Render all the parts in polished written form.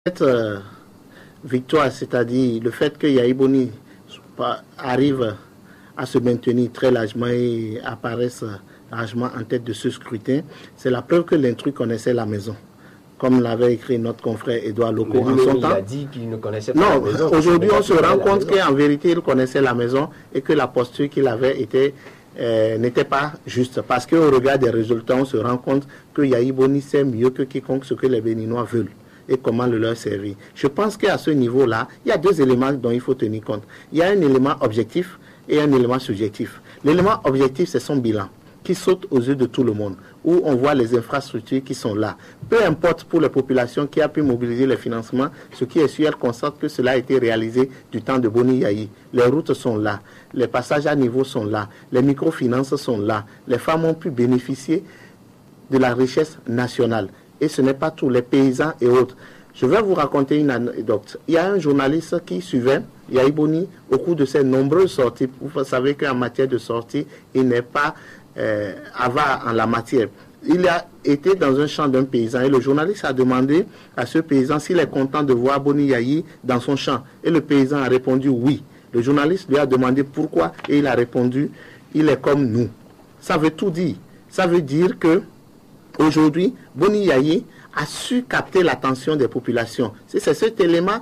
Cette victoire, c'est-à-dire le fait que Yahi Boni arrive à se maintenir très largement et apparaisse largement en tête de ce scrutin, c'est la preuve que l'intrus connaissait la maison. Comme l'avait écrit notre confrère Edouard Loko en son temps. Il a dit qu'il ne connaissait pas la maison. Non, aujourd'hui on se rend compte qu'en vérité il connaissait la maison et que la posture qu'il avait été n'était pas juste. Parce qu'au regard des résultats, on se rend compte que Yahi Boni sait mieux que quiconque ce que les Béninois veulent et comment le leur servir. Je pense qu'à ce niveau-là, il y a deux éléments dont il faut tenir compte. Il y a un élément objectif et un élément subjectif. L'élément objectif, c'est son bilan, qui saute aux yeux de tout le monde, où on voit les infrastructures qui sont là. Peu importe pour les populations qui a pu mobiliser les financements, ce qui est sûr, elle constate que cela a été réalisé du temps de Boni Yahi. Les routes sont là, les passages à niveau sont là, les microfinances sont là, les femmes ont pu bénéficier de la richesse nationale. Et ce n'est pas tous les paysans et autres. Je vais vous raconter une anecdote. Il y a un journaliste qui suivait Yahi Boni au cours de ses nombreuses sorties. Vous savez qu'en matière de sortie, il n'est pas avare en la matière. Il a été dans un champ d'un paysan et le journaliste a demandé à ce paysan s'il est content de voir Boni Yahi dans son champ. Et le paysan a répondu oui. Le journaliste lui a demandé pourquoi et il a répondu il est comme nous. Ça veut tout dire. Ça veut dire que aujourd'hui, Boni Yahi a su capter l'attention des populations. C'est cet élément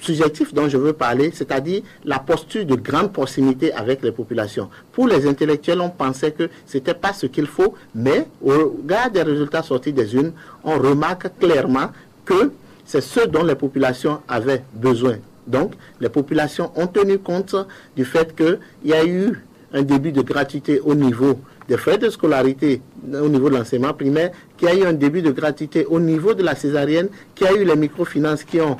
subjectif dont je veux parler, c'est-à-dire la posture de grande proximité avec les populations. Pour les intellectuels, on pensait que ce n'était pas ce qu'il faut, mais au regard des résultats sortis des urnes, on remarque clairement que c'est ce dont les populations avaient besoin. Donc, les populations ont tenu compte du fait qu'il y a eu un début de gratuité au niveau des frais de scolarité au niveau de l'enseignement primaire, qu'il y a eu un début de gratuité au niveau de la césarienne, qu'il y a eu les microfinances qui ont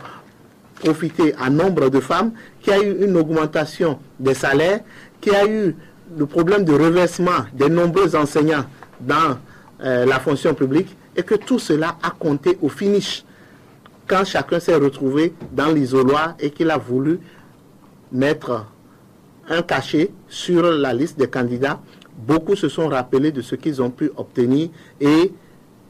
profité à nombre de femmes, qu'il y a eu une augmentation des salaires, qu'il y a eu le problème de reversement des nombreux enseignants dans la fonction publique et que tout cela a compté au finish quand chacun s'est retrouvé dans l'isoloir et qu'il a voulu mettre un cachet sur la liste des candidats. Beaucoup se sont rappelés de ce qu'ils ont pu obtenir et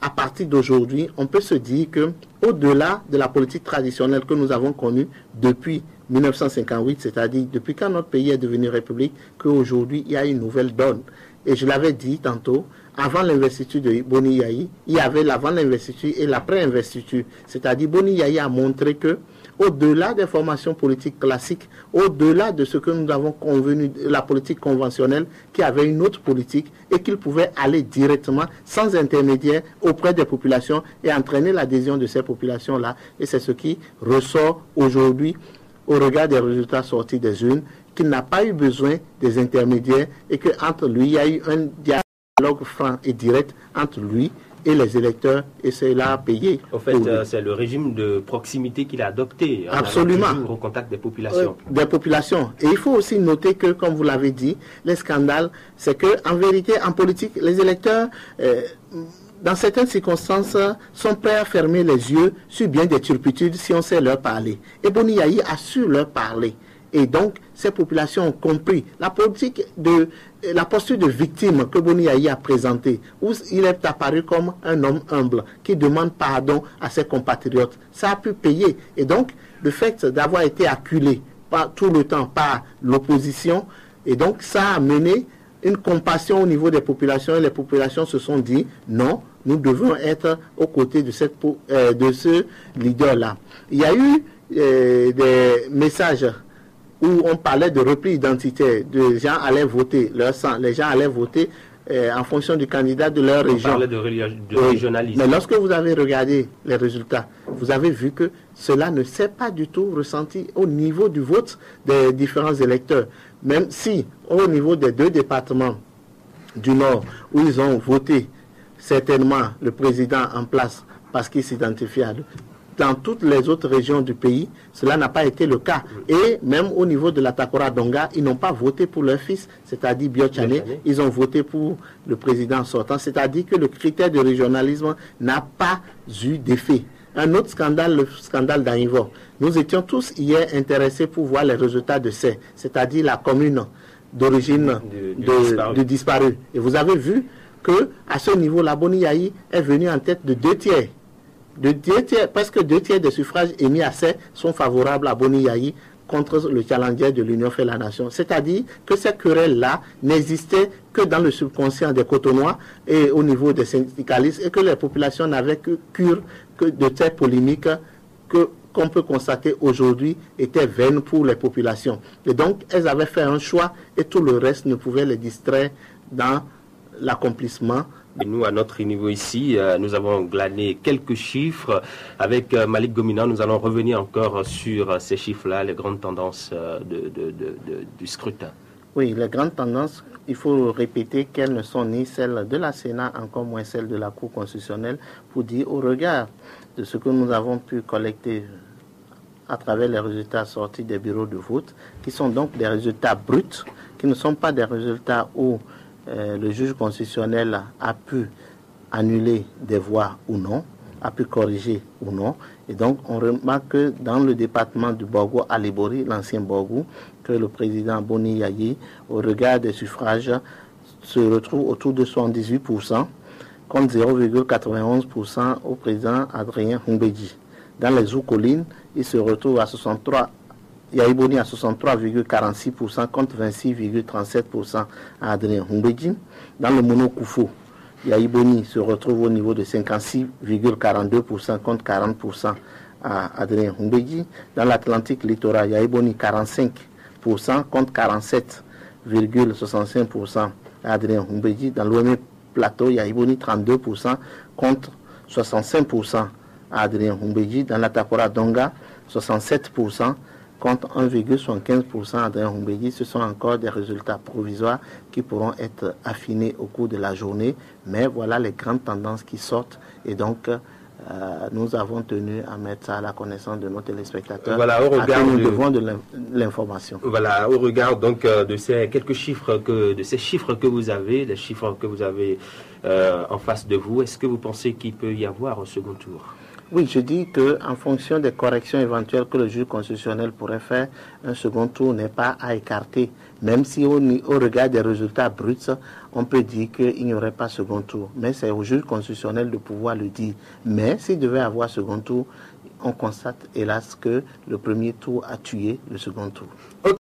à partir d'aujourd'hui, on peut se dire que au-delà de la politique traditionnelle que nous avons connue depuis 1958, c'est-à-dire depuis quand notre pays est devenu république, qu'aujourd'hui il y a une nouvelle donne. Et je l'avais dit tantôt, avant l'investiture de Boni Yahi, il y avait l'avant l'investiture et l'après-investiture. C'est-à-dire Boni Yahi a montré que au-delà des formations politiques classiques, au-delà de ce que nous avons convenu, la politique conventionnelle, qui avait une autre politique et qu'il pouvait aller directement, sans intermédiaire, auprès des populations et entraîner l'adhésion de ces populations-là. Et c'est ce qui ressort aujourd'hui au regard des résultats sortis des urnes, qu'il n'a pas eu besoin des intermédiaires et qu'entre lui, il y a eu un dialogue franc et direct entre lui et les électeurs, et cela a payé. En fait, c'est le régime de proximité qu'il a adopté. Absolument. Toujours au contact des populations. Des populations. Et il faut aussi noter que, comme vous l'avez dit, les scandales, c'est que en vérité, en politique, les électeurs, dans certaines circonstances, sont prêts à fermer les yeux sur bien des turpitudes si on sait leur parler. Et Boni Yahi a su leur parler. Et donc, ces populations ont compris la politique la posture de victime que Boni Yahi a présentée, où il est apparu comme un homme humble qui demande pardon à ses compatriotes. Ça a pu payer. Et donc, le fait d'avoir été acculé tout le temps par l'opposition, et donc ça a mené une compassion au niveau des populations, et les populations se sont dit non, nous devons être aux côtés de ce leader-là. Il y a eu des messages où on parlait de repli identitaire, les gens allaient voter leur sang, les gens allaient voter en fonction du candidat de leur région. On parlait de régionalisme. Mais lorsque vous avez regardé les résultats, vous avez vu que cela ne s'est pas du tout ressenti au niveau du vote des différents électeurs. Même si au niveau des deux départements du Nord, où ils ont voté certainement le président en place parce qu'il s'identifie à eux, dans toutes les autres régions du pays, cela n'a pas été le cas. Et même au niveau de la Takora Donga, ils n'ont pas voté pour leur fils, c'est-à-dire Biochane, ils ont voté pour le président sortant. C'est-à-dire que le critère de régionalisme n'a pas eu d'effet. Un autre scandale, le scandale d'Aïvo. Nous étions tous hier intéressés pour voir les résultats de c'est-à-dire la commune d'origine de disparu. Et vous avez vu qu'à ce niveau, la Boni Yahi est venue en tête de 2 tiers presque 2 tiers des suffrages émis à Sé sont favorables à Boni Yayi contre le challenger de l'Union fait la nation. C'est-à-dire que ces querelles-là n'existaient que dans le subconscient des Cotonois et au niveau des syndicalistes, et que les populations n'avaient que cure que de ces polémiques qu'on peut constater aujourd'hui étaient vaines pour les populations. Et donc, elles avaient fait un choix et tout le reste ne pouvait les distraire dans l'accomplissement. Et nous, à notre niveau ici, nous avons glané quelques chiffres. Avec Malik Gomina, nous allons revenir encore sur ces chiffres-là, les grandes tendances du scrutin. Oui, les grandes tendances, il faut répéter qu'elles ne sont ni celles de la Sénat, encore moins celles de la Cour constitutionnelle, pour dire au regard de ce que nous avons pu collecter à travers les résultats sortis des bureaux de vote, qui sont donc des résultats bruts, qui ne sont pas des résultats où le juge constitutionnel a pu annuler des voix ou non, a pu corriger ou non. Et donc, on remarque que dans le département du Borgo Alibori, l'ancien Borgo, que le président Boni Yayi, au regard des suffrages, se retrouve autour de 78%, contre 0,91% au président Adrien Humbedji. Dans les Zoukolines, il se retrouve à 63%. Yaïboni à 63,46% contre 26,37% à Adrien Humbedji. Dans le Monokoufou, Yaïboni se retrouve au niveau de 56,42% contre 40% à Adrien Humbedji. Dans l'Atlantique littoral, Yaïboni 45% contre 47,65% à Adrien Humbedji. Dans l'Ouémé Plateau, Yaïboni 32% contre 65% à Adrien Humbedji. Dans la Tapora Donga, 67% contre 1,75% Adrien Humbedji. Ce sont encore des résultats provisoires qui pourront être affinés au cours de la journée. Mais voilà les grandes tendances qui sortent. Et donc, nous avons tenu à mettre ça à la connaissance de nos téléspectateurs. Voilà, au regard nous devons de l'information. Voilà, au regard donc de ces quelques chiffres que vous avez, les chiffres que vous avez en face de vous, est-ce que vous pensez qu'il peut y avoir un second tour ? Oui, je dis qu'en fonction des corrections éventuelles que le juge constitutionnel pourrait faire, un second tour n'est pas à écarter. Même si au regard des résultats bruts, on peut dire qu'il n'y aurait pas second tour. Mais c'est au juge constitutionnel de pouvoir le dire. Mais s'il devait avoir second tour, on constate hélas que le premier tour a tué le second tour. Ok.